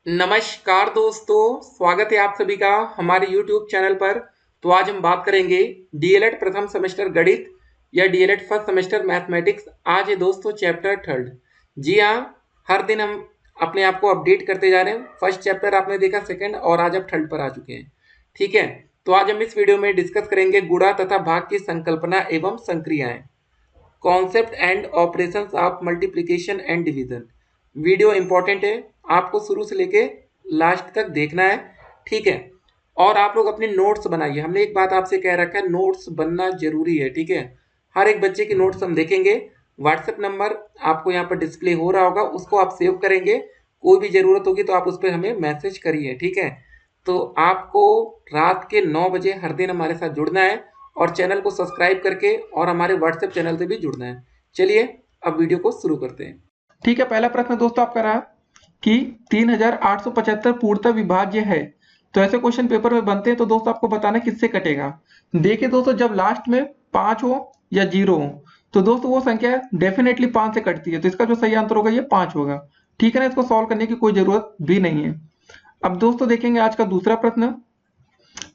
नमस्कार दोस्तों, स्वागत है आप सभी का हमारे YouTube चैनल पर। तो आज हम बात करेंगे डीएलएड प्रथम सेमेस्टर गणित या डीएलएड फर्स्ट सेमेस्टर मैथमेटिक्स। आज है दोस्तों चैप्टर थर्ड। जी हाँ, हर दिन हम अपने आप को अपडेट करते जा रहे हैं। फर्स्ट चैप्टर आपने देखा, सेकंड, और आज आप थर्ड पर आ चुके हैं। ठीक है, तो आज हम इस वीडियो में डिस्कस करेंगे गुणा तथा भाग की संकल्पना एवं संक्रियाएं, concept and operations of multiplication and division. Video important है, आपको शुरू से लेके लास्ट तक देखना है। ठीक है, और आप लोग अपने नोट्स बनाइए। हमने एक बात आपसे कह रखा है, नोट्स बनना जरूरी है। ठीक है, हर एक बच्चे की नोट्स हम देखेंगे। व्हाट्सएप नंबर आपको यहाँ पर डिस्प्ले हो रहा होगा, उसको आप सेव करेंगे। कोई भी जरूरत होगी तो आप उस पर हमें मैसेज करिए। ठीक है, तो आपको रात के 9 बजे हर दिन हमारे साथ जुड़ना है और चैनल को सब्सक्राइब करके और हमारे व्हाट्सएप चैनल से भी जुड़ना है। चलिए अब वीडियो को शुरू करते हैं। ठीक है, पहला प्रश्न दोस्तों आपका रहा कि 3875 पूर्णतः विभाज्य है। तो ऐसे क्वेश्चन पेपर में बनते हैं, तो दोस्तों आपको बताना किससे कटेगा। देखिए दोस्तों, जब लास्ट में 5 हो या 0 हो तो दोस्तों वो संख्या डेफिनेटली 5 से कटती है। तो इसका जो सही आंसर होगा ये 5 होगा। ठीक है ना, इसको सॉल्व करने की कोई जरूरत भी नहीं है। अब दोस्तों देखेंगे आज का दूसरा प्रश्न।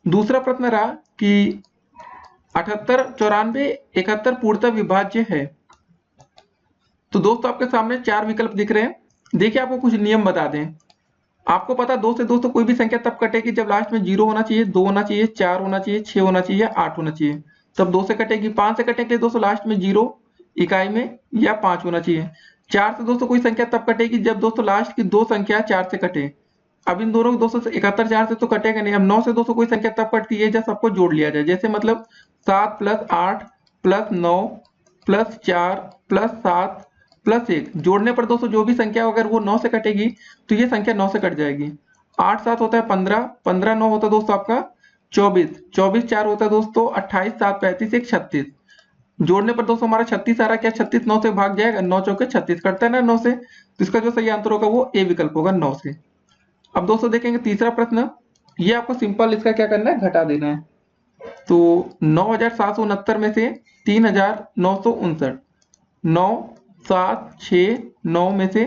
दूसरा प्रश्न रहा कि 78, 94, 71 पूर्णतः विभाज्य है। तो दोस्तों आपके सामने 4 विकल्प दिख रहे हैं। देखिए, आपको कुछ नियम बता दें। आपको पता 2 से दोस्तों कोई भी संख्या तब कटेगी जब लास्ट में 0 होना चाहिए, 2 होना चाहिए, 4 होना चाहिए, 6 होना चाहिए, 8 होना चाहिए, तब 2 से कटेगी। 5 से कटने के लिए दोस्तों लास्ट में 0 इकाई में या 5 होना चाहिए। 4 से दोस्तों कोई संख्या तब कटेगी जब दोस्तों लास्ट की 2 संख्या 4 से कटे। अब इन दोनों दोस्तों 71 4 से तो कटेगा नहीं। अब 9 से दोस्तों कोई संख्या तब कटती है जब सबको जोड़ लिया जाए। जैसे मतलब 7 + 8 + 9 + 4 + 7 + 1 जोड़ने पर दोस्तों जो भी संख्या अगर वो 9 से कटेगी तो ये संख्या 9 से कट जाएगी। 8 7 होता है 15, 15 9 होता है दोस्तों आपका 24, 24 4 होता है दोस्तों 28, 7 35 1 36। जोड़ने पर दोस्तों हमारा 36 आ रहा है। क्या 36 9 से भाग जाएगा? 9 चौके 36 कटता है ना 9 से। तो इसका जो सही आंसर होगा वो ए विकल्प होगा, 9 से। अब दोस्तों देखेंगे तीसरा प्रश्न। ये आपको सिंपल इसका क्या करना है, घटा देना है। तो 9769 में से 3959, 9 7 6 9 में से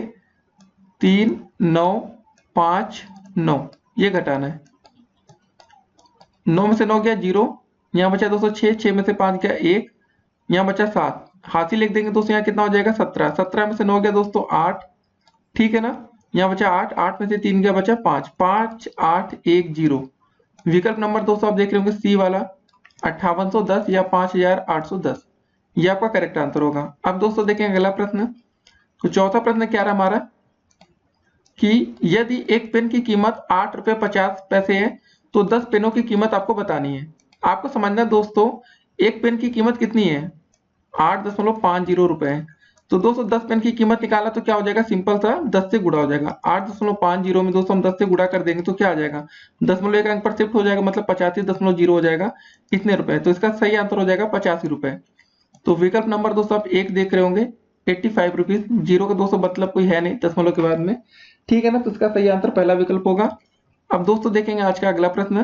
3 9 5 9 ये घटाना है। 9 में से 9 गया 0, यहाँ बचा दोस्तों 6, 6 में से 5 गया 1, यहाँ बचा 7, हासिल लिख देंगे दोस्तों। यहाँ कितना हो जाएगा 17, 17 में से 9 गया दोस्तों 8। ठीक है ना, यहाँ बचा 8, 8 में से 3 गया बचा 5, 5 8 1 0। विकल्प नंबर दोस्तों आप देख रहे होंगे सी वाला 5810 या 5810, ये आपका करेक्ट आंसर होगा। अब दोस्तों देखें अगला प्रश्न। तो चौथा प्रश्न क्या रहा हमारा कि यदि एक पेन की कीमत 8 रुपये 50 पैसे है तो 10 पेनों की कीमत आपको बतानी है। आपको समझना दोस्तों, एक पेन की कीमत कितनी है, 8.50 रुपए है। तो दोस्तों 10 पेन की कीमत निकाला तो क्या हो जाएगा, सिंपल सा 10 से गुणा हो जाएगा। 8.50 में दोस्तों हम 10 से गुणा कर देंगे तो क्या आ जाएगा, 10 अंक पर शिफ्ट हो जाएगा, मतलब 85.0 हो जाएगा, इतने रुपए। तो इसका सही आंसर हो जाएगा 85 रुपए। तो विकल्प नंबर दोस्तों आप एक देख रहे होंगे 85 रुपीज। 0 का दोस्तों मतलब कोई है नहीं दशमलव के बाद में। ठीक है ना, तो इसका सही आंसर पहला विकल्प होगा। अब दोस्तों देखेंगे आज का अगला प्रश्न।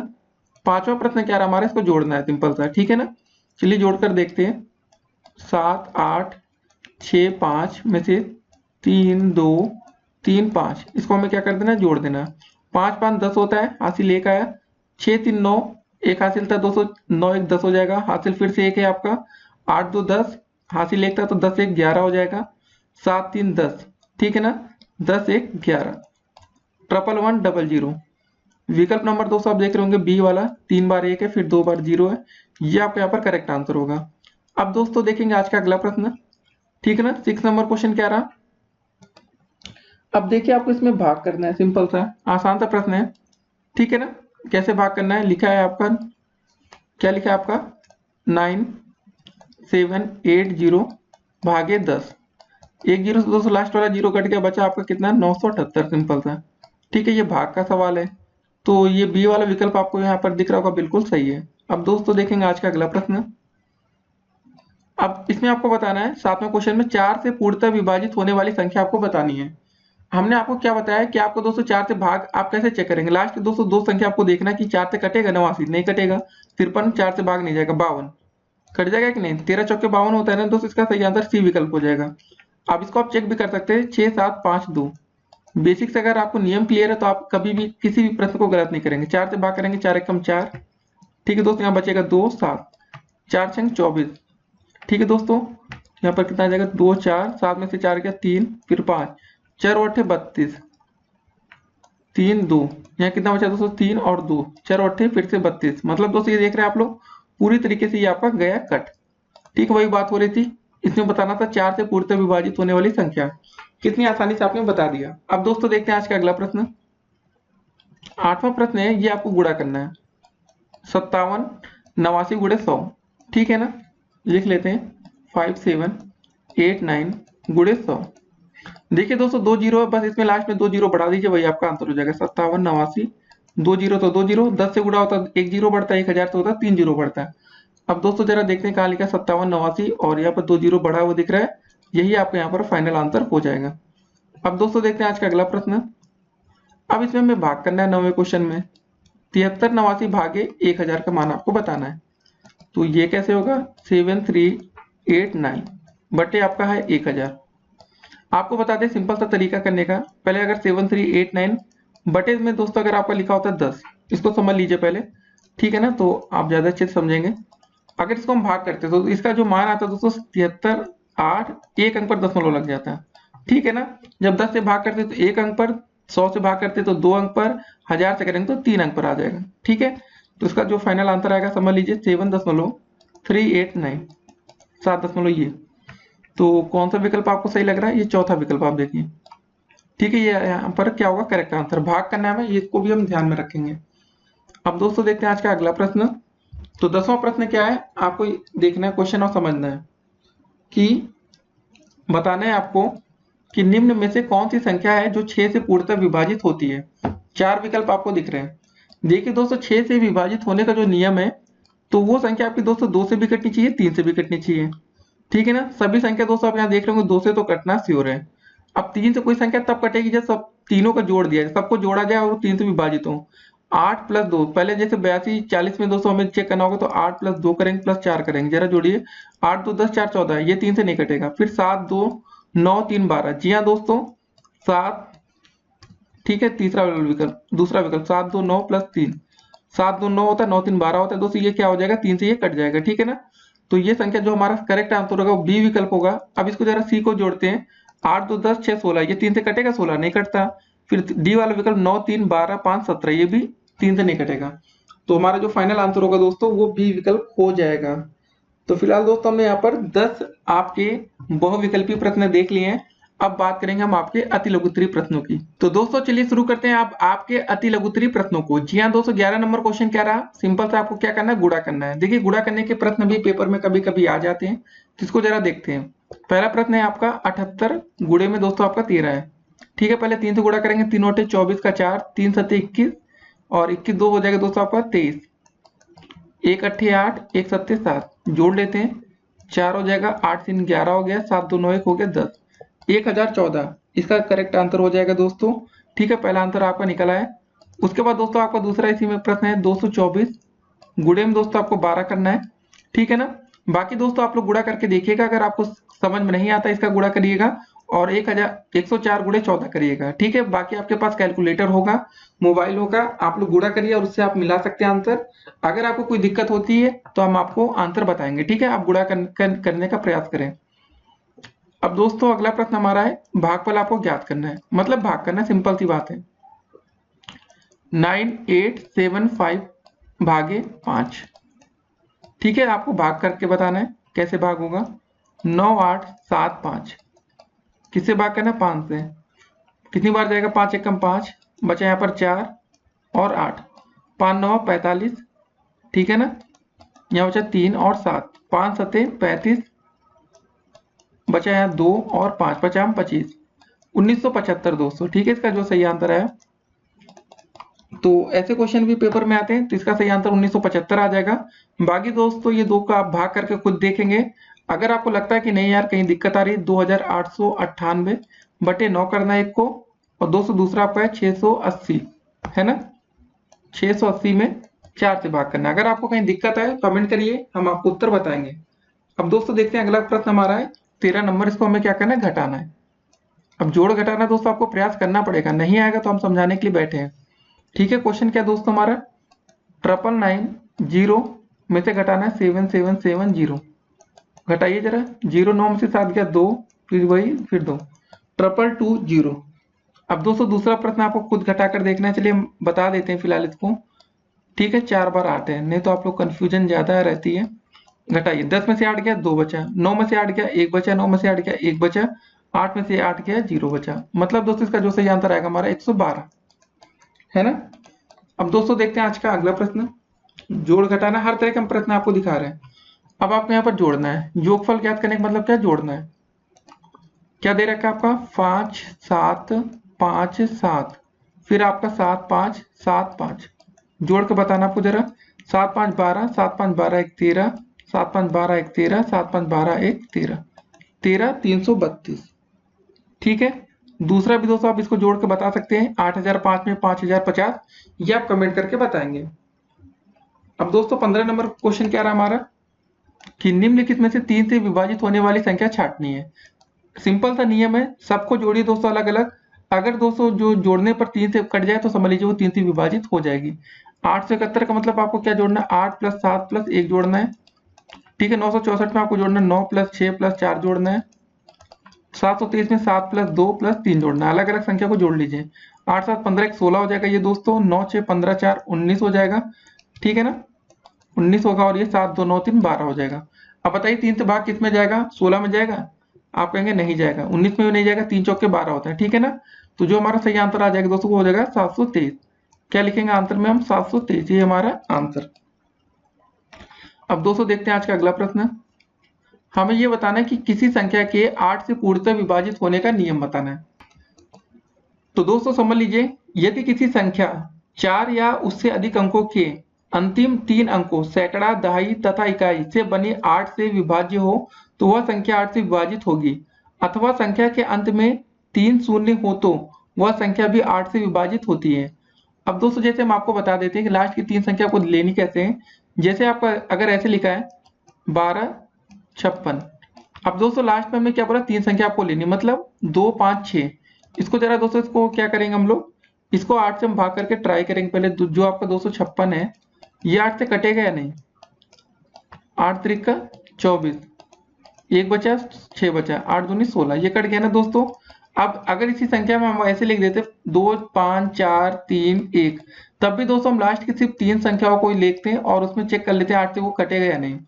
पांचवा प्रश्न क्या रहा हमारा, इसको जोड़ना है सिंपल सा। ठीक है ना, चलिए जोड़कर देखते हैं। 7 8 6 5 में से 3 2 3 5, इसको हमें क्या कर देना है, जोड़ देना। 5 5 10 होता है, हासिल 1 आया। 6 3 9, एक हासिल था दोस्तों, 9 1 10 हो जाएगा, हासिल फिर से 1 है आपका। 8 2 10, हासिल 1 था तो 10 1 11 हो जाएगा। 7 3 10, ठीक है ना, 10 1 11, 1110। विकल्प नंबर दोस्तों आप देख रहे होंगे बी वाला, 3 बार 1 है फिर 2 बार 0 है, ये आपका यहाँ पर करेक्ट आंसर होगा। अब दोस्तों देखेंगे आज का अगला प्रश्न। ठीक है ना, 6 नंबर क्वेश्चन क्या रहा। अब देखिए आपको इसमें भाग करना है, सिंपल सा आसान सा प्रश्न है। ठीक है ना, कैसे भाग करना है, लिखा है आपका, क्या लिखा है आपका, 9780 भागे 10। 1 0 से दोस्तों लास्ट वाला 0 कट गया, बचा आपका कितना, 978, सिंपल सा। ठीक है, ये भाग का सवाल है तो ये बी वाला विकल्प आपको यहाँ पर दिख रहा होगा, बिल्कुल सही है। अब दोस्तों देखेंगे आज का अगला प्रश्न। अब इसमें आपको बताना है 7वें क्वेश्चन में 4 से पूर्णतः विभाजित होने वाली संख्या आपको बतानी है। हमने आपको क्या बताया कि आपको दोस्तों 4 से भाग आप कैसे चेक करेंगे। लास्ट दोस्तों 2 संख्या आपको देखना है कि 4 से कटेगा, 89 नहीं कटेगा, 53 4 से भाग नहीं जाएगा, 52 कट जाएगा कि नहीं, 13 चौके 52 होता है ना दोस्तों, इसका सही आंसर सी विकल्प हो जाएगा। अब इसको आप चेक भी कर सकते हैं, 6 7 5 2, बेसिक से अगर आपको नियम क्लियर है तो आप कभी भी किसी भी प्रश्न को गलत नहीं करेंगे। 4 से भाग करेंगे, 4 एकम 4, ठीक है दोस्तों, यहाँ बचेगा 2 7, 4 छंग 24, ठीक है दोस्तों, यहाँ पर कितना आ जाएगा 2 4, 7 में से 4 गया 3, फिर 5, 4 और 8 32, 3 2, यहाँ कितना बचा दोस्तों 3 और 2, 4 और 8 फिर से 32। मतलब दोस्तों ये देख रहे हैं आप लोग पूरी तरीके से ये आपका गया कट। ठीक है, वही बात हो रही थी, इसमें बताना था 4 से पूर्णतः विभाजित होने वाली संख्या। कितनी आसानी से आपने बता दिया। अब दोस्तों देखते हैं आज का अगला प्रश्न। 8वां प्रश्न है, ये आपको गुणा करना है 57 89 गुणे 100, ठीक है ना, लिख लेते हैं 5789 गुणे 100। देखिए दोस्तों 2 जीरो है, बस इसमें लास्ट में 2 जीरो बढ़ा दीजिए, वही आपका आंसर हो जाएगा 57 89, 2 जीरो तो 2 जीरो, 10 से गुणा होता है 1 जीरो बढ़ता है, 1000 से होता है 3 जीरो बढ़ता है। अब दोस्तों जरा देखते हैं कहाँ लिखा 57 89 और यहाँ पर 2 जीरो बढ़ा हुआ दिख रहा है, यही आपका यहाँ पर फाइनल आंसर हो जाएगा। अब दोस्तों देखते हैं आज का अगला प्रश्न। अब इसमें हमें भाग करना है 9वें क्वेश्चन में, 73 89 भागे 1000 का मान आपको बताना है। तो ये कैसे होगा 7389 बटे आपका है 1000। आपको बता दें सिंपल सा तरीका करने का, पहले अगर 7389 बटे में दोस्तों अगर आपका लिखा होता है 10, इसको समझ लीजिए पहले, ठीक है ना, तो आप ज्यादा अच्छे से समझेंगे। अगर इसको हम भाग करते तो इसका जो मान आता है दोस्तों 73 8, एक अंक पर दशमलव लग जाता है, ठीक है ना। जब 10 से भाग करते तो एक अंक पर, 100 से भाग करते तो 2 अंक पर, 1000 से करेंगे तो 3 अंक पर आ जाएगा, ठीक है। तो इसका जो फाइनल आंसर आएगा समझ लीजिए 7.389, 7 ये। तो कौन सा विकल्प आपको सही लग रहा है, ये चौथा विकल्प आप देखिए, ठीक है। ये यहाँ पर क्या होगा करेक्ट आंसर, भाग करना है हमें, इसको भी हम ध्यान में रखेंगे। अब दोस्तों देखते हैं आज का अगला प्रश्न। तो 10वां प्रश्न क्या है, आपको देखना है क्वेश्चन और समझना है कि बताना है आपको कि निम्न में से कौन सी संख्या है जो 6 से पूर्णतः विभाजित होती है। 4 विकल्प आपको दिख रहे हैं। देखिए दोस्तों 6 से विभाजित होने का जो नियम है, तो वो संख्या आपकी दोस्तों 2 से भी कटनी चाहिए, 3 से भी कटनी चाहिए, ठीक है ना। सभी संख्या दोस्तों आप यहाँ देख रहे होंगे 2 से तो कटना श्योर है। अब 3 से कोई संख्या तब कटेगी जब सब तीनों का जोड़ दिया जाए, सबको जोड़ा जाए और 3 से विभाजित हो। 8 प्लस 2, पहले जैसे 82 40 में दोस्तों हमें चेक करना होगा, तो 8 प्लस 2 करेंगे प्लस 4 करेंगे, जरा जोड़िए, 8 2 10 4 14, ये 3 से नहीं कटेगा। फिर 7 2 9 3 12, जी हाँ दोस्तों 7, ठीक है। तीसरा विकल्प, दूसरा विकल्प 7 2 9 प्लस 3, 7 2 9 होता है, 9 3 12 होता है दोस्तों, ये क्या हो जाएगा 3 से ये कट जाएगा, ठीक है ना। तो ये संख्या जो हमारा करेक्ट आंसर होगा वो बी विकल्प होगा। अब इसको जरा सी को जोड़ते हैं, 8 2 10 6 16, ये 3 से कटेगा, 16 नहीं कटता। फिर डी वाला विकल्प 9 3 12 5 17, ये भी 3 से नहीं कटेगा। तो हमारा जो फाइनल आंसर होगा दोस्तों वो बी विकल्प हो जाएगा। तो फिलहाल दोस्तों हमने यहाँ पर 10 आपके बहुविकल्पी प्रश्न देख लिए हैं। अब बात करेंगे हम आपके अति लघुत्तरीय प्रश्नों की। तो दोस्तों चलिए शुरू करते हैं आप आपके अति लघुत्तरीय प्रश्नों को। जी हाँ दोस्तों 11 नंबर क्वेश्चन क्या रहा, सिंपल सा आपको क्या करना है, गुणा करना है। देखिए गुणा करने के प्रश्न भी पेपर में कभी कभी आ जाते हैं, जिसको जरा देखते हैं। पहला प्रश्न है आपका 78 गुणे में दोस्तों आपका 13 है, ठीक है। पहले 3 से गुणा करेंगे, 3 8 24 का 4, 3 7 21 और 21 2 हो जाएगा दोस्तों आपका 23, 1 8 8, 1 7 7, जोड़ लेते हैं, 4 हो जाएगा, 8 3 11 हो गया, 7 2 9 1 हो गया 10, 1014 इसका करेक्ट आंसर हो जाएगा दोस्तों, ठीक है। पहला आंसर आपका निकला है। उसके बाद दोस्तों आपका दूसरा इसी में प्रश्न है 224 गुणे में दोस्तों आपको 12 करना है, ठीक है ना। बाकी दोस्तों आप लोग गुणा करके देखिएगा, अगर आपको समझ में नहीं आता इसका गुणा करिएगा और 104 गुणे 14 करिएगा, ठीक है। बाकी आपके पास कैलकुलेटर होगा, मोबाइल होगा, आप लोग गुणा करिए और उससे आप मिला सकते हैं आंसर। अगर आपको कोई दिक्कत होती है तो हम आपको आंसर बताएंगे, ठीक है। आप गुणा करने का प्रयास करें। अब दोस्तों अगला प्रश्न हमारा है भागफल आपको ज्ञात करना है, मतलब भाग करना, सिंपल सी बात है। 9875 भागे 5, ठीक है। आपको भाग करके बताना है कैसे भाग होगा। 9875 किससे भाग करना है, 5 से। कितनी बार जाएगा, 5 एकम 5, बचा यहाँ पर 4 और 8, 5 9 45, ठीक है ना। यहाँ बचा 3 और 7, 5 7 35, बचा यहाँ 2 और 5, 50 25, 1975 दोस्तों, ठीक है। इसका जो सही आंसर है, तो ऐसे क्वेश्चन भी पेपर में आते हैं, तो इसका सही आंसर 1975 आ जाएगा। बाकी दोस्तों ये दो का आप भाग करके खुद देखेंगे। अगर आपको लगता है कि नहीं यार कहीं दिक्कत आ रही है, 2898 बटे 9 करना है एक को, और दोस्तों दूसरा आपका है 680, है ना। 680 में 4 से भाग करना है। अगर आपको कहीं दिक्कत है कमेंट करिए, हम आपको उत्तर बताएंगे। अब दोस्तों देखते हैं अगला प्रश्न हमारा है 13 नंबर, इसको हमें क्या करना है, घटाना है। अब जोड़ घटाना दोस्तों आपको प्रयास करना पड़ेगा, नहीं आएगा तो हम समझाने के लिए बैठे हैं। ठीक है, क्वेश्चन क्या दोस्तों हमारा, 999 में से घटाना है 7770। घटाइए जरा, 0 9 में से 7 गया 2, फिर वही फिर 2, 222 अब दोस्तों दूसरा प्रश्न आपको खुद घटाकर देखना है, चलिए हम बता देते हैं फिलहाल इसको। ठीक है, 4 बार 8 है, नहीं तो आप लोग कंफ्यूजन ज्यादा रहती है। घटाइए, 10 में से 8 गया 2 बचा, 9 में से 8 गया 1 बचा, 9 में से 8 गया 1 बचा, 8 में से 8 गया 0 बचा। मतलब दोस्तों इसका जो सही आंसर आएगा हमारा 112 है ना। अब दोस्तों देखते हैं आज का अगला प्रश्न। जोड़ घटाना हर तरह का प्रश्न आपको दिखा रहे हैं। अब आपको यहाँ पर जोड़ना है, योगफल ज्ञात करने का मतलब क्या, जोड़ना है। क्या दे रखा है आपका, 5 7 5 7, फिर आपका 7 5 7 5। जोड़ के बताना आपको जरा, 7 5 12, 7 5 12 1 13, 7 5 12 1 13, 7 5 12 1 13, 13 332। ठीक है, दूसरा भी दोस्तों आप इसको जोड़ के बता सकते हैं, 8005 में 5050, ये आप कमेंट करके बताएंगे। अब दोस्तों 15 नंबर क्वेश्चन क्या रहा हमारा, कि निम्नलिखित में से 3 से विभाजित होने वाली संख्या छांटनी है। सिंपल सा नियम है, सबको जोड़िए दोस्तों अलग अलग। अगर दोस्तों जो जोड़ने पर 3 से कट जाए तो समझ लीजिए वो 3 से विभाजित हो जाएगी। 871 का मतलब आपको क्या जोड़ना है, 8 + 7 + 1 जोड़ना है। ठीक है, 964 में आपको जोड़ना है 9 + 6 + 4 जोड़ना है। 723 में 7 + 2 + 3 जोड़ना है। अलग अलग संख्या को जोड़ लीजिए। 8 7 15 1 16 हो जाएगा ये दोस्तों, 9 6 15 4 19 हो जाएगा। ठीक है ना, 19 होगा, और ये 7 2 9 3 12 हो जाएगा। अब बताइए 3 से भाग किस में जाएगा, 16 में जाएगा। आप कहेंगे नहीं जाएगा, 19 में भी नहीं जाएगा, 3 चौके 12 होता है। ठीक है ना, तो जो हमारा सही आंसर आ जाएगा दोस्तों वो हो जाएगा 723। क्या लिखेंगे आंसर में हम, 723, ये हमारा आंसर। अब दोस्तों देखते हैं आज का अगला प्रश्न। हमें ये बताना है कि किसी संख्या के 8 से पूर्णतः विभाजित होने का नियम बताना है। तो दोस्तों समझ लीजिए, यदि किसी संख्या 4 या उससे अधिक अंकों के अंतिम 3 अंकों सैकड़ा, दहाई तथा इकाई से बनी 8 से विभाज्य हो तो वह संख्या 8 से विभाजित होगी, अथवा संख्या के अंत में 3 शून्य हो तो वह संख्या भी 8 से विभाजित होती है। अब दोस्तों जैसे हम आपको बता देते हैं कि लास्ट की 3 संख्या को लेनी कैसे है। जैसे आपका अगर ऐसे लिखा है 12 56, अब दोस्तों लास्ट में हमने क्या बोला, 3 संख्या आपको लेनी, मतलब 2 5 6। इसको जरा दोस्तों इसको क्या करेंगे हम लोग, इसको 8 से हम भाग करके ट्राई करेंगे पहले। जो आपका 256 है ये 8 से कटेगा या नहीं, 8 3 का 24, 1 बचा 6 बचा, 8 दूनी 16, ये कट गया ना दोस्तों। अब अगर इसी संख्या में हम ऐसे लिख देते 2 5 4 3 1, तब भी दोस्तों हम लास्ट की सिर्फ 3 संख्याओं को ही लिखते हैं और उसमें चेक कर लेते हैं 8 से वो कटेगा या नहीं।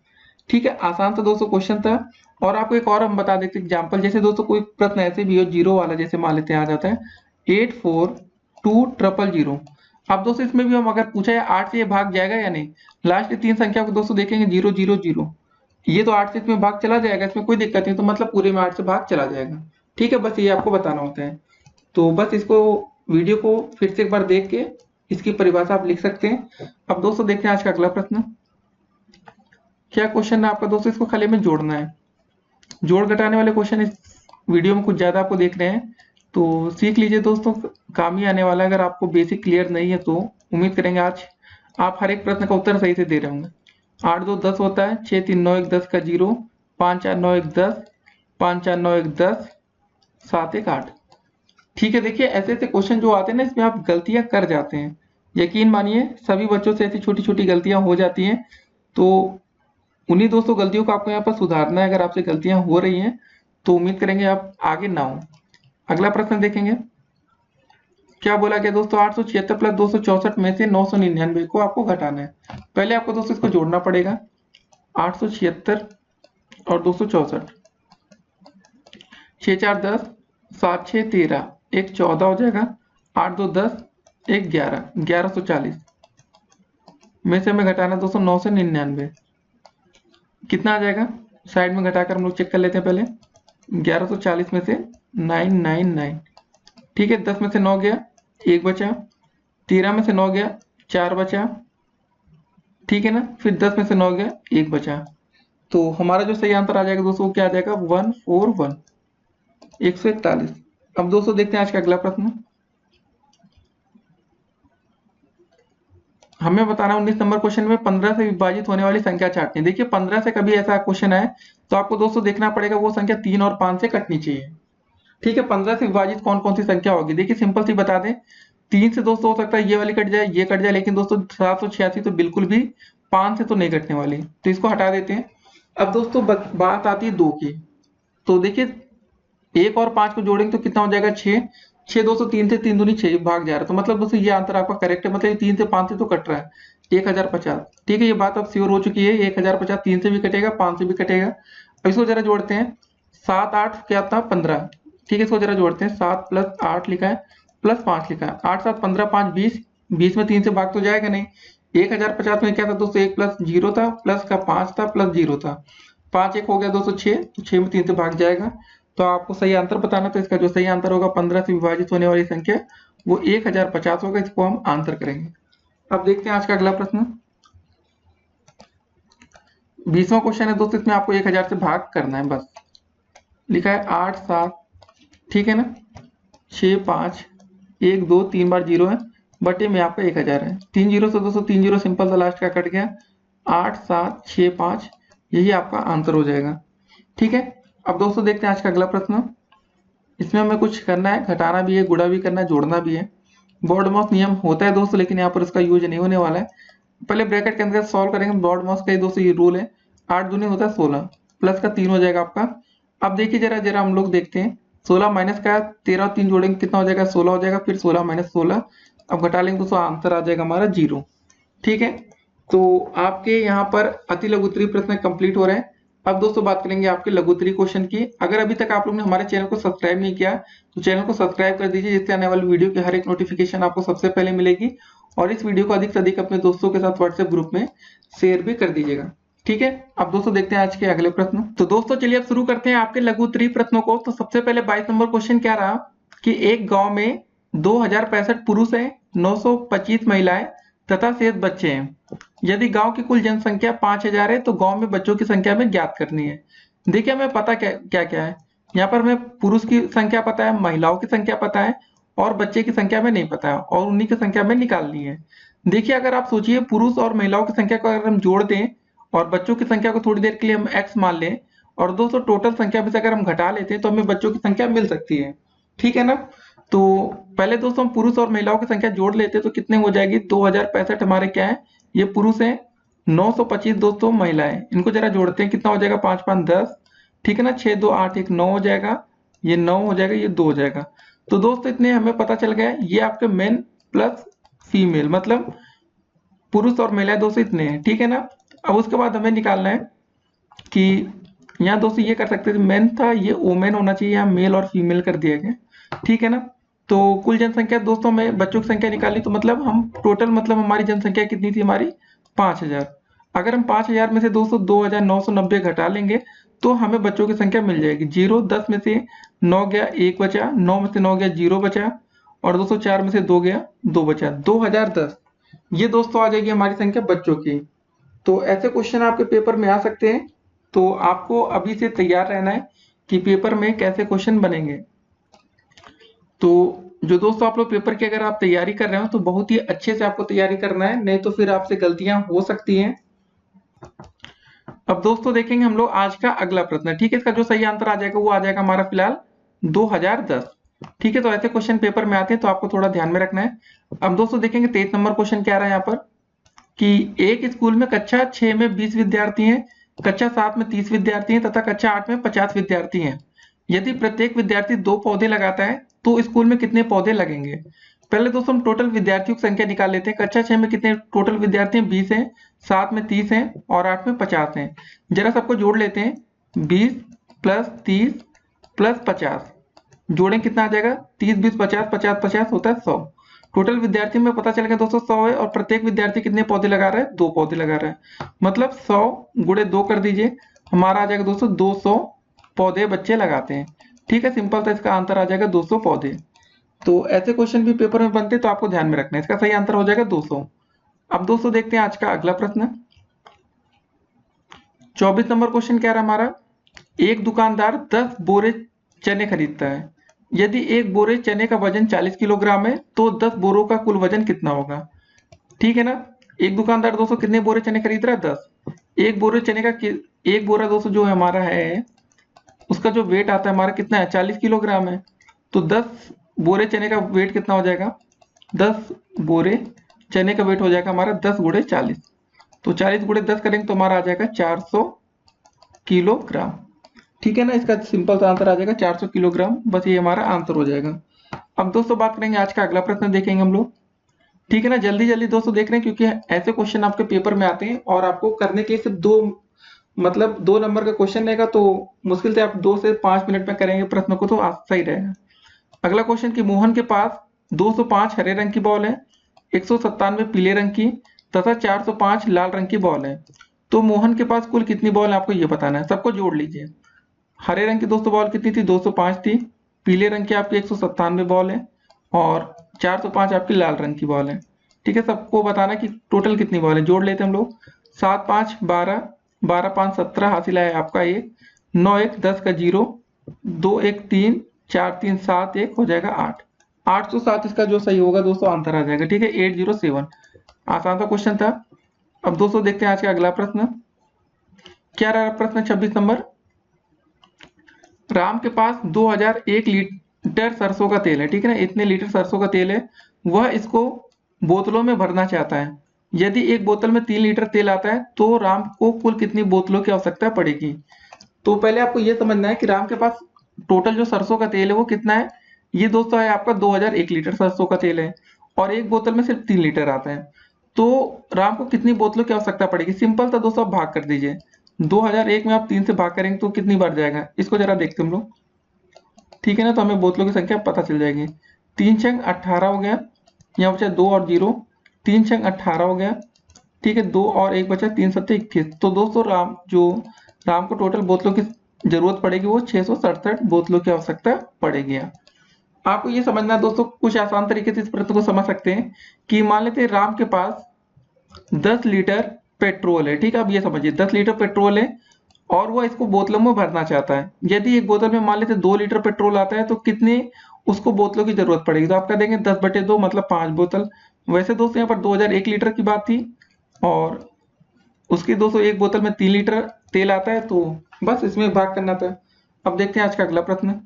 ठीक है, आसान सा दोस्तों क्वेश्चन था। और आपको एक और हम बता देते एग्जाम्पल, जैसे दोस्तों कोई प्रश्न ऐसे भी हो जीरो वाला, जैसे मान लेते हैं आ जाता है 842000। अब दोस्तों इसमें भी हम अगर पूछा है 8 से ये भाग जाएगा या नहीं, लास्ट की 3 संख्या को दोस्तों देखेंगे 0 0 0, ये तो 8 से इसमें भाग चला जाएगा, इसमें कोई दिक्कत नहीं, तो मतलब पूरे में 8 से भाग चला जाएगा। ठीक है, बस ये आपको बताना होता है। तो बस इसको वीडियो को फिर से एक बार देख के इसकी परिभाषा आप लिख सकते हैं। अब दोस्तों देखते हैं आज का अगला प्रश्न। क्या क्वेश्चन है आपका दोस्तों, इसको खाली में जोड़ना है। जोड़ घटाने वाले क्वेश्चन इस वीडियो में कुछ ज्यादा आपको देख रहे हैं तो सीख लीजिए दोस्तों, काम ही आने वाला है। अगर आपको बेसिक क्लियर नहीं है तो उम्मीद करेंगे आज आप हर एक प्रश्न का उत्तर सही से दे रहे होंगे। 8 2 10 होता है, 6 3 9 1 10 का 0, 5 4 9 1 10, 5 4 9 1 10, 7 1 8। ठीक है, देखिए ऐसे ऐसे क्वेश्चन जो आते हैं ना, इसमें आप गलतियां कर जाते हैं। यकीन मानिए सभी बच्चों से ऐसी छोटी छोटी गलतियां हो जाती हैं, तो उन्हीं दोस्तों गलतियों को आपको यहाँ पर सुधारना है। अगर आपसे गलतियां हो रही हैं तो उम्मीद करेंगे आप आगे ना हो। अगला प्रश्न देखेंगे, क्या बोला गया दोस्तों, 876 + 264 में से 999 को आपको घटाना है। पहले आपको दोस्तों इसको जोड़ना पड़ेगा, 876 और 264, 6 4 10, 7 6 13, 1 14 हो जाएगा, 8 2 10, 1 11, 1140 में से हमें घटाना दोस्तों 999। कितना आ जाएगा, साइड में घटाकर हम लोग चेक कर लेते हैं पहले। 1140 में से 999, ठीक है, 10 में से 9 गया 1 बचा, 13 में से 9 गया 4 बचा, ठीक है ना, फिर 10 में से 9 गया 1 बचा। तो हमारा जो सही आंसर आ जाएगा दोस्तों वो क्या आ जाएगा, 141, 141। अब दोस्तों देखते हैं आज का अगला प्रश्न। हमें बताना 19 नंबर क्वेश्चन में 15 से विभाजित होने वाली संख्या छांटनी। देखिए 15 से कभी ऐसा क्वेश्चन है तो आपको दोस्तों देखना पड़ेगा वो संख्या 3 और 5 से कटनी चाहिए। ठीक है, 15 से विभाजित कौन कौन सी संख्या होगी? देखिए सिंपल सी बता दें, 3 से दोस्तों हो सकता है ये वाली कट जाए, ये कट जाए, लेकिन दोस्तों 786 तो बिल्कुल भी 5 से तो नहीं कटने वाली, तो इसको हटा देते हैं। अब दोस्तों बात आती है 2 की। तो देखिए 1 और 5 को जोड़ेंगे तो कितना हो जाएगा? 6। 6 दोस्तों 3 से 3 दूनी 6 भाग जा रहा है, तो मतलब दोस्तों ये आंसर आपका करेक्ट है, मतलब ये 3 से 5 से तो कट रहा है, 1050। ठीक है, ये बात अब श्योर हो चुकी है, 1050 3 से भी कटेगा, 5 से भी कटेगा। अब इसको जरा जोड़ते हैं, 7 8 क्या था? 15। ठीक है, इसको जरा जोड़ते हैं, 7 + 8 लिखा है, प्लस 5 लिखा है, 8 7 15 5 20, 20 में 3 से भाग तो जाएगा नहीं। 1050 में क्या था दोस्तों? 1 प्लस 0 था, प्लस का 5 था, प्लस 0 था, 5 1 हो गया दोस्तों 6, तो 6 में 3 से भाग जाएगा। तो आपको सही आंसर बताना, तो इसका जो सही आंसर होगा 15 से विभाजित होने वाली संख्या वो 1050 होगा, इसको हम आंसर करेंगे। अब देखते हैं आज का अगला प्रश्न। 20वां क्वेश्चन है दोस्तों, इसमें आपको 1000 से भाग करना है बस। लिखा है 8 7, ठीक है ना, 6 5 1 2 3 बार 0 है, बटे में आपका 1000 है। 3 जीरो से दोस्तों 3 जीरो सिंपल सा लास्ट का कट गया, 8 7 6 5, यही आपका आंसर हो जाएगा। ठीक है, अब दोस्तों देखते हैं आज का अगला प्रश्न। इसमें हमें कुछ करना है, घटाना भी है, गुणा भी करना है, जोड़ना भी है। बॉड मास नियम होता है दोस्तों, लेकिन यहाँ पर इसका यूज नहीं होने वाला है। पहले ब्रैकेट के अंदर सॉल्व करेंगे, बॉड मास का दोस्तों ये रूल है, 8 दूनी होता है 16, प्लस का 3 हो जाएगा आपका। अब देखिए जरा जरा हम लोग देखते हैं, 16 माइनस का 13 और 3 जोड़ेंगे कितना हो जाएगा? 16 हो जाएगा, फिर 16 माइनस 16, अब घटा लेंगे दोस्तों, आंसर आ जाएगा हमारा 0। ठीक है, तो आपके यहाँ पर अति लघु उत्तरीय प्रश्न कंप्लीट हो रहे हैं। अब दोस्तों बात करेंगे आपके लघु उत्तरीय क्वेश्चन की। अगर अभी तक आप लोग ने हमारे चैनल को सब्सक्राइब नहीं किया तो चैनल को सब्सक्राइब कर दीजिए, जिससे आने वाली वीडियो की हर एक नोटिफिकेशन आपको सबसे पहले मिलेगी। और इस वीडियो को अधिक से अधिक अपने दोस्तों के साथ व्हाट्सएप ग्रुप में शेयर भी कर दीजिएगा। ठीक है, अब दोस्तों देखते हैं आज के अगले प्रश्न। तो दोस्तों चलिए अब शुरू करते हैं आपके लघु उत्तरीय प्रश्नों को। तो सबसे पहले 22 नंबर क्वेश्चन क्या रहा कि एक गाँव में 2065 पुरुष है, 925 महिलाएं तथा शेष बच्चे हैं। यदि गांव की कुल जनसंख्या 5000 है तो गांव में बच्चों की संख्या हमें ज्ञात करनी है। देखिए हमें पता क्या क्या है, यहाँ पर हमें पुरुष की संख्या पता है, महिलाओं की संख्या पता है, और बच्चे की संख्या में नहीं पता है, और उन्हीं की संख्या में निकालनी है। देखिए अगर आप सोचिए, पुरुष और महिलाओं की संख्या को अगर हम जोड़ दें और बच्चों की संख्या को थोड़ी देर के लिए हम x मान लें, और दोस्तों टोटल संख्या में से अगर हम घटा लेते हैं तो हमें बच्चों की संख्या मिल सकती है। ठीक है ना, तो पहले दोस्तों हम पुरुष और महिलाओं की संख्या जोड़ लेते हैं तो कितने हो जाएगी? 2065 हमारे क्या है, ये पुरुष है, 925 दोस्तों महिलाएं, इनको जरा जोड़ते हैं, कितना हो जाएगा? 5 5 10, ठीक है ना, 6 2 8 1 9 हो जाएगा, ये 9 हो जाएगा, ये 2 हो जाएगा। तो दोस्तों इतने हमें पता चल गया, ये आपके मेन प्लस फीमेल, मतलब पुरुष और महिलाएं दोस्तों इतने हैं। ठीक है ना, अब उसके बाद हमें निकालना है कि यहाँ दोस्तों ये कर सकते थे, मेन था, ये वोमेन होना चाहिए, यहाँ मेल और फीमेल कर दिया गया। ठीक है ना, तो कुल जनसंख्या दोस्तों में बच्चों की संख्या निकाली, तो मतलब हम टोटल, मतलब हमारी जनसंख्या कितनी थी? हमारी 5000। अगर हम 5000 में से दोस्तों 2990 घटा लेंगे तो हमें बच्चों की संख्या मिल जाएगी। 0 10 में से 9 गया, 1 बचा, 9 में से 9 गया, 0 बचा, और दोस्तों 4 में से 2 गया, 2 बचा, 2010। ये दोस्तों आ जाएगी हमारी संख्या बच्चों की। तो ऐसे क्वेश्चन आपके पेपर में आ सकते हैं, तो आपको अभी से तैयार रहना है कि पेपर में कैसे क्वेश्चन बनेंगे। तो जो दोस्तों आप लोग पेपर की अगर आप तैयारी कर रहे हो तो बहुत ही अच्छे से आपको तैयारी करना है, नहीं तो फिर आपसे गलतियां हो सकती हैं। अब दोस्तों देखेंगे हम लोग आज का अगला प्रश्न। ठीक है, इसका जो सही आंसर आ जाएगा वो आ जाएगा हमारा फिलहाल 2010। ठीक है, तो ऐसे क्वेश्चन पेपर में आते हैं तो आपको थोड़ा ध्यान में रखना है। अब दोस्तों देखेंगे 23 नंबर क्वेश्चन क्या रहा है यहाँ पर कि एक स्कूल में कक्षा 6 में 20 विद्यार्थी हैं, कक्षा 7 में 30 विद्यार्थी हैं तथा कक्षा 8 में 50 विद्यार्थी हैं। यदि प्रत्येक विद्यार्थी 2 पौधे लगाता है तो स्कूल में कितने पौधे लगेंगे? पहले दोस्तों हम टोटल विद्यार्थियों की संख्या निकाल लेते हैं। कक्षा 6 में कितने टोटल विद्यार्थी हैं? 20 हैं, 7 में 30 हैं और 8 में 50 हैं। जरा सबको जोड़ लेते हैं, 20 प्लस 30 प्लस 50, जोड़ें कितना आ जाएगा? 30 20 50, 50 50 होता है 100। टोटल विद्यार्थी में पता चल गया दोस्तों 100 है, और प्रत्येक विद्यार्थी कितने पौधे लगा रहा है? 2 पौधे लगा रहा है, मतलब 100 गुणे 2 कर दीजिए, हमारा आ जाएगा दोस्तों 200 पौधे बच्चे लगाते हैं। ठीक है, सिंपल था, इसका आंसर आ जाएगा 200 पौधे। तो ऐसे क्वेश्चन भी पेपर में बनते हैं, तो आपको ध्यान में रखना है, इसका सही आंसर हो जाएगा 200। अब दोस्तों देखते हैं आज का अगला प्रश्न। 24 नंबर क्वेश्चन क्या रहा हमारा, एक दुकानदार 10 बोरे चने खरीदता है। यदि एक बोरे चने का वजन 40 किलोग्राम है तो 10 बोरों का कुल वजन कितना होगा? ठीक है ना, एक दुकानदार दोस्तों कितने बोरे चने खरीद रहा है? 10। एक बोरे चने का एक बोरा दोस्तों जो हमारा है उसका जो वेट आता है हमारा कितना है, 40 किलोग्राम है। तो 10 बोरे चने का वेट कितना हो जाएगा, 10 बोरे चने का वेट हो जाएगा हमारा 10 गुणे 40। तो 40 गुणे 10 करेंगे तो हमारा आ जाएगा 400 किलोग्राम। ठीक है ना, इसका सिंपल सा आंसर आ जाएगा 400 किलोग्राम। बस ये हमारा आंसर हो जाएगा। अब दोस्तों बात करेंगे आज का अगला प्रश्न देखेंगे हम लोग। ठीक है ना, जल्दी जल्दी दोस्तों देख रहे हैं क्योंकि ऐसे क्वेश्चन आपके पेपर में आते हैं और आपको करने के लिए सिर्फ मतलब 2 नंबर का क्वेश्चन रहेगा, तो मुश्किल से आप 2 से 5 मिनट में करेंगे प्रश्न को तो सही रहेगा। अगला क्वेश्चन कि मोहन के पास 205 हरे रंग की बॉल है, 197 पीले रंग की तथा 405 लाल रंग की बॉल है। तो मोहन के पास कुल कितनी बॉल है आपको ये बताना है। सबको जोड़ लीजिए। हरे रंग की दोस्तों बॉल कितनी थी, 205 थी। पीले रंग की आपकी 197 बॉल है और 405 आपकी लाल रंग की बॉल है। ठीक है, सबको बताना कि टोटल कितनी बॉल है। जोड़ लेते हैं हम लोग। 7 5 12, 12 5 17 हासिल है आपका 1, 9 1 10 का 0, 2 1 3, 4 3 7 1 हो जाएगा 8। 807 इसका जो सही होगा दोस्तों आंसर आ जाएगा। ठीक है, 807। आसान सा क्वेश्चन था। अब दोस्तों देखते हैं आज का अगला प्रश्न। क्या रहा प्रश्न 26 नंबर। राम के पास 2001 लीटर सरसों का तेल है। ठीक है ना, इतने लीटर सरसों का तेल है, वह इसको बोतलों में भरना चाहता है। यदि एक बोतल में 3 लीटर तेल आता है तो राम को कुल कितनी बोतलों की आवश्यकता पड़ेगी। तो पहले आपको यह समझना है कि राम के पास टोटल जो सरसों का तेल है वो कितना है। ये दोस्तों है आपका 2001 लीटर सरसों का तेल है और एक बोतल में सिर्फ 3 लीटर आता है। तो राम को कितनी बोतलों की आवश्यकता पड़ेगी। सिंपल था दोस्तों, आप भाग कर दीजिए। 2001 में आप 3 से भाग करेंगे तो कितनी बार जाएगा, इसको जरा देखते हम लोग। ठीक है ना, तो हमें बोतलों की संख्या पता चल जाएगी। 3 छंग 18 हो गया, यहाँ बचा 2 और 0, 3 छंग 18 हो गया। ठीक है, 2 और 1 बचा, 3 7 21। तो दोस्तों राम को टोटल बोतलों की जरूरत पड़ेगी वो 667 बोतलों की आवश्यकता पड़ेगी। आपको ये समझना है दोस्तों, कुछ आसान तरीके से इस प्रश्न को समझ सकते हैं कि मान लेते हैं राम के पास 10 लीटर पेट्रोल है। ठीक है, अब ये समझिए 10 लीटर पेट्रोल है और वो इसको बोतलों में भरना चाहता है। यदि एक बोतल में मान लेते 2 लीटर पेट्रोल आता है तो कितने उसको बोतलों की जरूरत पड़ेगी। तो आप कह देंगे 10/2 मतलब 5 बोतल। वैसे दोस्तों यहाँ पर 2001 लीटर की बात थी और उसकी दोस्तों एक बोतल में 3 लीटर तेल आता है, तो बस इसमें भाग करना था। अब देखते हैं आज का अगला प्रश्न।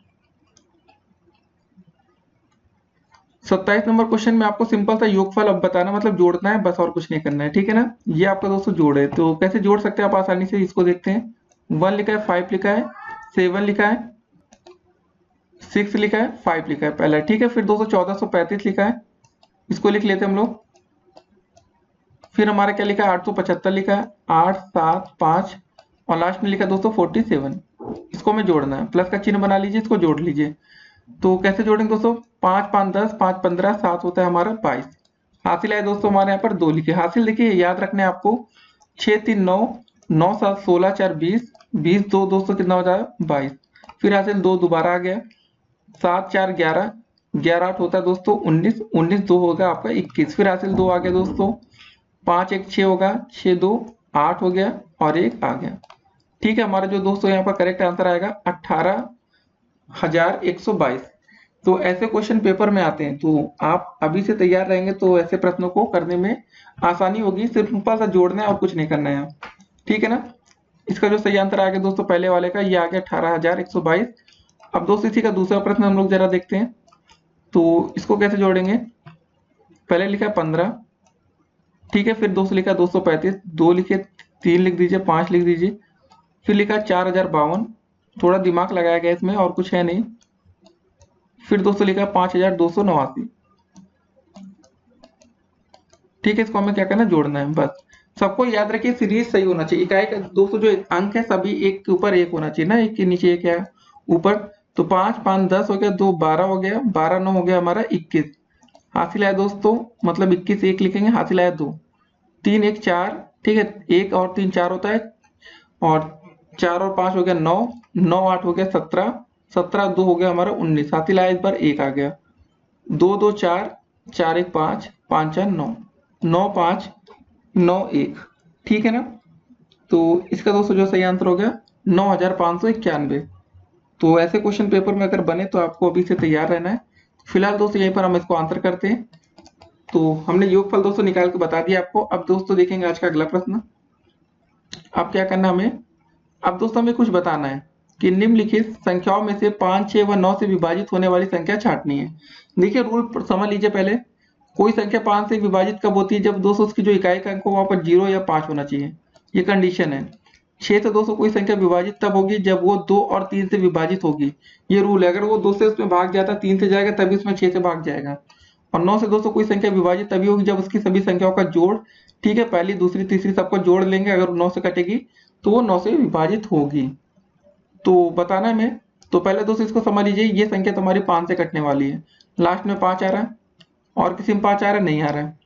27 नंबर क्वेश्चन में आपको सिंपल सा योगफल अब बताना, मतलब जोड़ना है बस और कुछ नहीं करना है। ठीक है ना, ये आपका दोस्तों जोड़ है, तो कैसे जोड़ सकते हैं आप आसानी से, इसको देखते हैं। 1 लिखा है, 5 लिखा है, 7 लिखा है, 6 लिखा है, 5 लिखा है पहला। ठीक है, फिर दोस्तों 1435 लिखा है, इसको लिख लेते हैं हम लोग। फिर हमारा क्या लिखा है, 875 लिखा है, 8 7 5 और लास्ट में लिखा है दोस्तों 47। इसको हमें जोड़ना है, प्लस का चिन्ह बना लीजिए, इसको जोड़ लीजिए। तो कैसे जोड़ेंगे दोस्तों, 5 5 10, 5 15, 7 होता है हमारा 22। हासिल है दोस्तों हमारे यहाँ पर 2 लिखे। हासिल देखिए याद रखने आपको, 6 3 9, 9 7 16 4 20, 20 2 दोस्तों कितना हो जाएगा 22। फिर हासिल 2 दोबारा आ गया, 7 4 11, 11 8 होता है दोस्तों 19, 19 2 होगा आपका 21। फिर हासिल 2 आ गया दोस्तों, 5 1 6 होगा, 6 2 8 हो गया और 1 आ गया। ठीक है, हमारा जो दोस्तों यहाँ पर करेक्ट आंसर आएगा 18,122। तो ऐसे क्वेश्चन पेपर में आते हैं, तो आप अभी से तैयार रहेंगे तो ऐसे प्रश्नों को करने में आसानी होगी। सिंपल सा जोड़ना है और कुछ नहीं करना है। ठीक है ना, इसका जो सही आंसर आ गया दोस्तों पहले वाले का, ये आ गया 18,122। अब दोस्तों इसी का दूसरा प्रश्न हम लोग जरा देखते हैं। तो इसको कैसे जोड़ेंगे, पहले लिखा है 15। ठीक है, फिर दोस्तों लिखा 235, 2 लिखे, 3 लिख दीजिए, 5 लिख दीजिए। फिर लिखा 4052, थोड़ा दिमाग लगाया गया इसमें और कुछ है नहीं। फिर दोस्तों लिखा 5289। ठीक है, इसको हमें क्या करना है, जोड़ना है बस। सबको याद रखिए सीरीज सही होना चाहिए। इकाई का दोस्तों जो अंक है सभी एक के ऊपर एक होना चाहिए ना, एक के नीचे एक है ऊपर। तो 5 5 10 हो गया, 2 12 हो गया, 12 9 हो गया हमारा 21। हासिल आया दोस्तों, मतलब 21 1 लिखेंगे, हासिल आया 2, 3 1 4। ठीक है, 1 और 3 4 होता है, और 4 और 5 हो गया 9, 9 8 हो गया 17, 17 2 हो गया हमारा 19। हासिल आया इस बार 1 आ गया, 2 2 4, 4 1 5, 5 4 9, 9 5 9 1। ठीक है ना, तो इसका दोस्तों जो सही आंसर हो गया 9,591। तो ऐसे क्वेश्चन पेपर में अगर बने तो आपको अभी से तैयार रहना है। फिलहाल दोस्तों यहीं पर हम इसको आंसर करते हैं। तो हमने योगफल दोस्तों निकाल के बता दिया आपको। अब दोस्तों देखेंगे आज का अगला प्रश्न। अब क्या करना हमें, अब दोस्तों हमें कुछ बताना है। कि निम्नलिखित संख्याओं में से 5, 6 व 9 से विभाजित होने वाली संख्या छांटनी है। देखिए रूल समझ लीजिए पहले। कोई संख्या 5 से विभाजित कब होती है? जब दोस्तों उसकी जो इकाई का अंक हो वहां पर 0 या 5 होना चाहिए, ये कंडीशन है। 6 से दोस्तों कोई संख्या विभाजित तब होगी जब वो 2 और 3 से विभाजित होगी, ये रूल है। अगर वो 2 से उसमें भाग जाता है, 3 से जाएगा तभी उसमें 6 से भाग जाएगा। और 9 से दोस्तों कोई संख्या विभाजित तभी होगी जब उसकी सभी संख्याओं का जोड़, ठीक है, पहली दूसरी तीसरी सबको जोड़ लेंगे, अगर 9 से कटेगी तो वो 9 से विभाजित होगी। तो बताना है मैं, तो पहले दोस्तों इसको समझ लीजिए, ये संख्या तुम्हारी 5 से कटने वाली है। लास्ट में 5 आ रहा है और किसी में 5 आ रहा है, नहीं आ रहा है।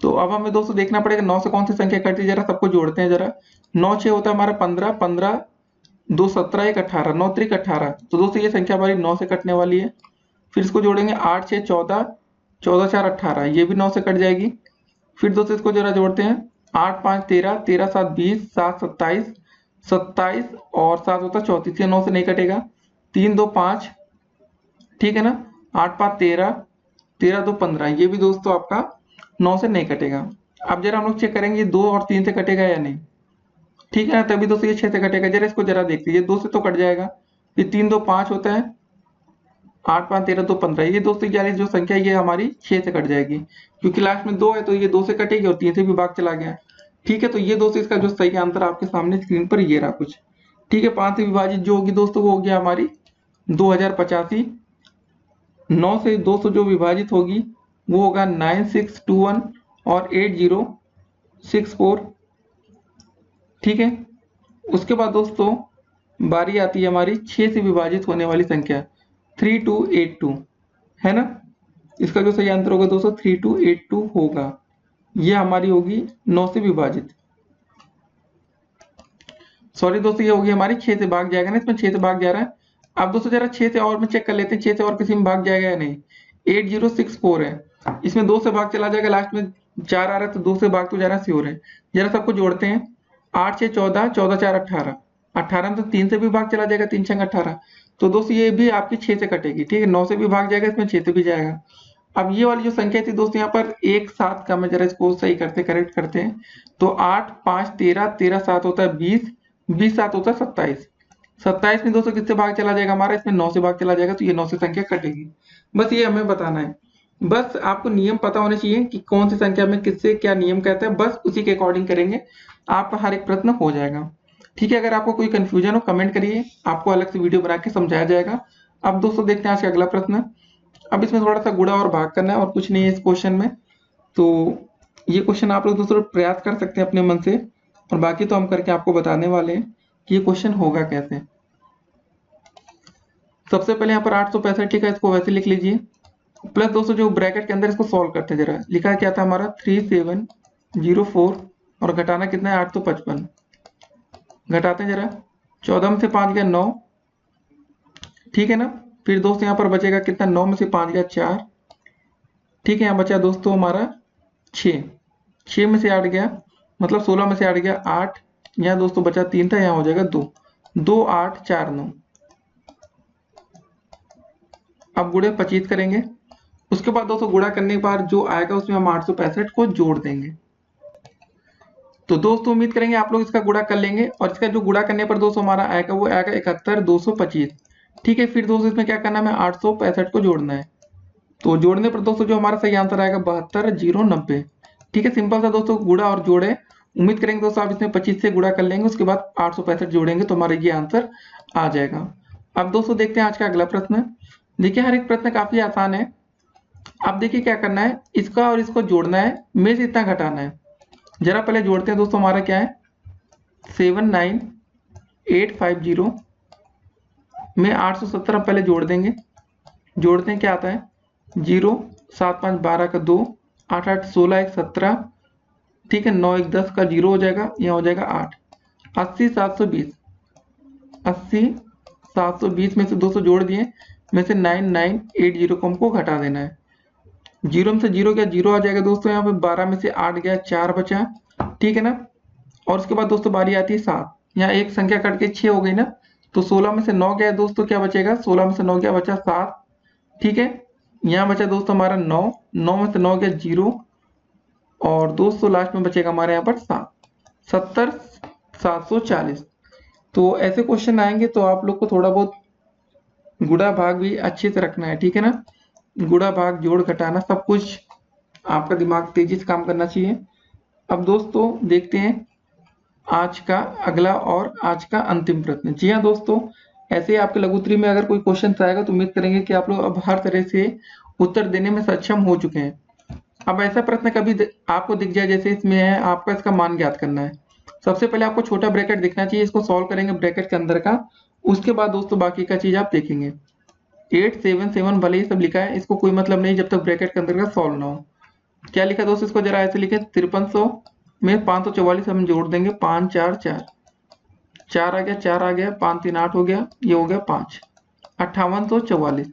तो अब हमें दोस्तों देखना पड़ेगा 9 से कौन सी संख्या कटती है, जरा सबको जोड़ते हैं जरा। 9 6 होता है हमारा 15, 15 2 17 1 18, 9 3 18। तो दोस्तों ये संख्या हमारी 9 से कटने वाली है। फिर इसको जोड़ेंगे 8 6 14, 14 4 18, ये भी 9 से कट जाएगी। फिर दोस्तों इसको जरा जोड़ते हैं, 8 5 13, 13 7 20, 7 27, 27 और 7 होता 34, ये 9 से नहीं कटेगा। 3 2 5, ठीक है ना, 8 5 13, 13 2 15, ये भी दोस्तों आपका 9 से नहीं कटेगा। अब जरा हम लोग चेक करेंगे 2 और 3 से कटेगा या नहीं, ठीक है ना, तभी दोस्तों ये 6 से कटेगा। जरा इसको जरा देख लीजिए, 2 से तो कट जाएगा, ये 3 2 5 होता है, 8 5 13 2 15, ये दोस्तों यानी जो संख्या ये हमारी 6 से कट जाएगी, क्योंकि लास्ट में 2 है तो ये 2 से कटेगी और 3 से भी भाग चला गया। ठीक है, तो ये दोस्तों इसका जो सही आंसर आपके सामने स्क्रीन पर ये रहा कुछ। ठीक है, 5 से विभाजित जो होगी दोस्तों वो हो गया हमारी 2085। 9 से दोस्तों जो विभाजित होगी वो होगा 9621 और 8064। ठीक है, उसके बाद दोस्तों बारी आती है हमारी 6 से विभाजित होने वाली संख्या 3282, है ना। इसका जो सही आंसर होगा दोस्तों 3282 होगा, ये हमारी होगी 9 से विभाजित। सॉरी दोस्तों, ये होगी हमारी 6 से भाग जाएगा ना, इसमें 6 से भाग जा रहा है। अब दोस्तों जरा 6 से और में चेक कर लेते हैं, 6 से और किसी में भाग जाएगा या नहीं। 8064 है, इसमें 2 से भाग चला जाएगा, लास्ट में 4 आ रहा है तो 2 से भाग तो जा रहा है, श्योर है। जरा सबको जोड़ते हैं, 8 6 14, 14 4 18, 18 में तो 3 से भी भाग चला जाएगा, 3 6 18, तो दोस्तों ये भी आपकी 6 से कटेगी। ठीक है, 9 से भी भाग जाएगा, इसमें 6 से भी जाएगा। अब ये वाली जो संख्या थी दोस्तों यहाँ पर एक साथ का, मैं जरा इसको सही करते करेक्ट करते हैं, तो 8 5 13, 13 7 होता है 20, 20 7 होता है 27, 27 में दोस्तों किससे भाग चला जाएगा हमारा, इसमें 9 से भाग चला जाएगा, तो ये 9 से संख्या कटेगी। बस ये हमें बताना है, बस आपको नियम पता होने चाहिए कि कौन सी संख्या में किससे क्या नियम कहता है, बस उसी के अकॉर्डिंग करेंगे, आपका हर एक प्रश्न हो जाएगा। ठीक है, अगर आपको कोई कंफ्यूजन हो कमेंट करिए, आपको अलग से वीडियो बना के समझाया जाएगा। अब दोस्तों देखते हैं आज का अगला प्रश्न। अब इसमें थोड़ा सा गुणा और भाग करना है और कुछ नहीं है इस क्वेश्चन में, तो ये क्वेश्चन आप लोग दोस्तों प्रयास कर सकते हैं अपने मन से, और बाकी तो हम करके आपको बताने वाले हैं कि ये क्वेश्चन होगा कैसे। सबसे पहले यहाँ पर 865, ठीक है, इसको वैसे लिख लीजिए, प्लस दोस्तों जो ब्रैकेट के अंदर इसको सॉल्व करते हैं, जरा लिखा क्या था हमारा 3704 और घटाना कितना है 855, घटाते हैं जरा, 14 में से 5 गया 9, ठीक है ना। फिर दोस्तों यहाँ पर बचेगा कितना, 9 में से 5 गया 4, ठीक है, यहाँ बचा दोस्तों हमारा 6, 6 में से 8 गया, मतलब 16 में से 8 गया 8, यहाँ दोस्तों बचा 3 था, यहाँ हो जाएगा 2, 2 8 4 9। अब गुणे 25 करेंगे, उसके बाद दोस्तों गुणा करने के बाद जो आएगा उसमें हम 865 को जोड़ देंगे। तो दोस्तों उम्मीद करेंगे आप लोग इसका गुणा कर लेंगे, और इसका जो गुणा करने पर दोस्तों हमारा आएगा वो आएगा 71225। ठीक है, फिर दोस्तों इसमें क्या करना है, हमें 865 को जोड़ना है, तो जोड़ने पर दोस्तों जो हमारा सही आंसर आएगा 72090। ठीक है, सिंपल सा दोस्तों गुणा और जोड़े। उम्मीद करेंगे दोस्तों आप इसमें 25 से गुणा कर लेंगे, उसके बाद 865 जोड़ेंगे तो हमारा ये आंसर आ जाएगा। अब दोस्तों देखते हैं आज का अगला प्रश्न। देखिए हर एक प्रश्न काफी आसान है। अब देखिए क्या करना है, इसका और इसको जोड़ना है, में से इतना घटाना है। जरा पहले जोड़ते हैं दोस्तों, हमारा क्या है 79850 में 870 पहले जोड़ देंगे, जोड़ते हैं क्या आता है 0 7 5 12 का 2, 8 8 16 1 17, ठीक है, 9 1 10 का 0 हो जाएगा, यहाँ हो जाएगा 8, 80 720, 80 720 में से 200 जोड़ दिए, में से 9980 को हमको घटा देना है। 0 में से 0 गया 0 आ जाएगा दोस्तों, यहाँ पे 12 में से 8 गया 4 बचा, ठीक है ना। और उसके बाद दोस्तों बारी आती है 7, यहाँ एक संख्या कट के 6 हो गई ना, तो 16 में से 9 गया दोस्तों, क्या बचेगा 16 में से 9 गया बचा 7, ठीक है। यहाँ बचा दोस्तों हमारा 9, 9 में से 9 गया 0, और दोस्तों लास्ट में बचेगा हमारे यहाँ पर 7, 70 740। तो ऐसे क्वेश्चन आएंगे तो आप लोग को थोड़ा बहुत गुणा भाग भी अच्छे से रखना है, ठीक है ना। गुणा भाग जोड़ घटाना सब कुछ आपका दिमाग तेजी से काम करना चाहिए। अब दोस्तों देखते हैं आज का अगला और आज का अंतिम प्रश्न। जी हाँ दोस्तों, ऐसे ही आपके लघुत्री में अगर कोई क्वेश्चन आएगा तो उम्मीद करेंगे कि आप लोग अब हर तरह से उत्तर देने में सक्षम हो चुके हैं। अब ऐसा प्रश्न कभी आपको दिख जाए जैसे इसमें है, आपका इसका मान ज्ञात करना है। सबसे पहले आपको छोटा ब्रैकेट दिखना चाहिए, इसको सॉल्व करेंगे ब्रैकेट के अंदर का। उसके बाद दोस्तों बाकी का चीज आप देखेंगे। 877 भले ही सब लिखा है, इसको कोई मतलब नहीं जब तक ब्रैकेट के अंदर का सॉल्व ना हो। क्या लिखा दोस्तों, इसको जरा ऐसे लिखे 5300 में 544 हम जोड़ देंगे, 5 4 4 4 आ गया, 4 आ गया, 5 3 8 हो गया, ये हो गया 5, 5844,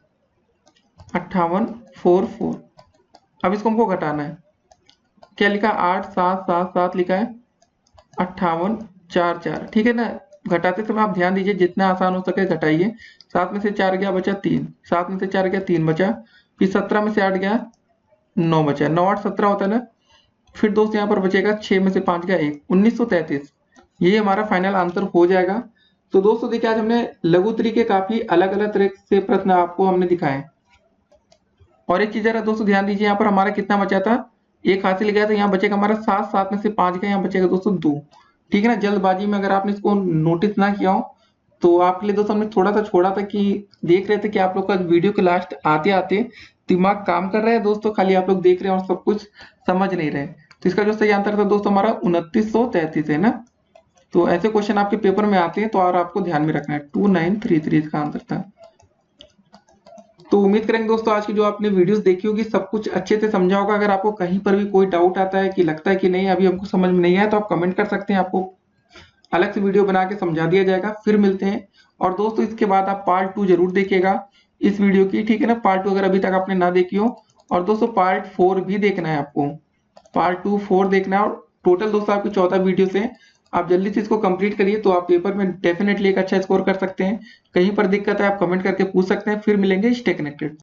5844। अब इसको हमको घटाना है। क्या लिखा 8 7 7 7 लिखा है, 58 4 4, ठीक है ना। घटाते समय आप ध्यान दीजिए, जितना आसान हो सके घटाइए। 7 में से 4 गया बचा 3, 7 में से 4 गया 3 बचा, फिर 17 में से 8 गया 9 बचा, 9 8 17 होता है ना। फिर दोस्त यहाँ पर बचेगा 6 में से 5 गया 1, 1933। ये हमारा फाइनल आंसर हो जाएगा। तो दोस्तों देखिए आज हमने लघुत्री के काफी अलग अलग तरह से प्रश्न आपको हमने दिखाए। और एक चीज जरा दोस्तों ध्यान दीजिए, यहाँ पर हमारा कितना बचा था, 1 हासिल गया तो यहाँ बचेगा हमारा 7, 7 में से 5 गया, यहाँ बचेगा दोस्तों 2, ठीक है ना। जल्दबाजी में अगर आपने इसको नोटिस ना किया हो तो आपके लिए दोस्तों हमने थोड़ा सा छोड़ा था कि देख रहे थे कि आप लोग का वीडियो के लास्ट आते आते दिमाग काम कर रहा है दोस्तों, खाली आप लोग देख रहे हैं और सब कुछ समझ नहीं रहे। तो इसका जो सही आंसर था दोस्तों हमारा 2933 है ना। तो ऐसे क्वेश्चन आपके पेपर में आते हैं तो और आपको ध्यान में रखना है, 2933 इसका आंसर था। तो उम्मीद करेंगे दोस्तों आज की जो आपने वीडियोस देखी होगी सब कुछ अच्छे से समझा होगा। अगर आपको कहीं पर भी कोई डाउट आता है कि लगता है कि नहीं अभी हमको समझ में नहीं आया तो आप कमेंट कर सकते हैं, आपको अलग से वीडियो बना के समझा दिया जाएगा। फिर मिलते हैं। और दोस्तों इसके बाद आप पार्ट 2 जरूर देखिएगा इस वीडियो की, ठीक है ना। पार्ट 2 अगर अभी तक आपने ना देखी हो, और दोस्तों पार्ट 4 भी देखना है आपको, पार्ट 2 4 देखना है। और टोटल दोस्तों आपकी 14 वीडियो से आप जल्दी से इसको कंप्लीट करिए तो आप पेपर में डेफिनेटली एक अच्छा स्कोर कर सकते हैं। कहीं पर दिक्कत है आप कमेंट करके पूछ सकते हैं। फिर मिलेंगे, स्टे कनेक्टेड।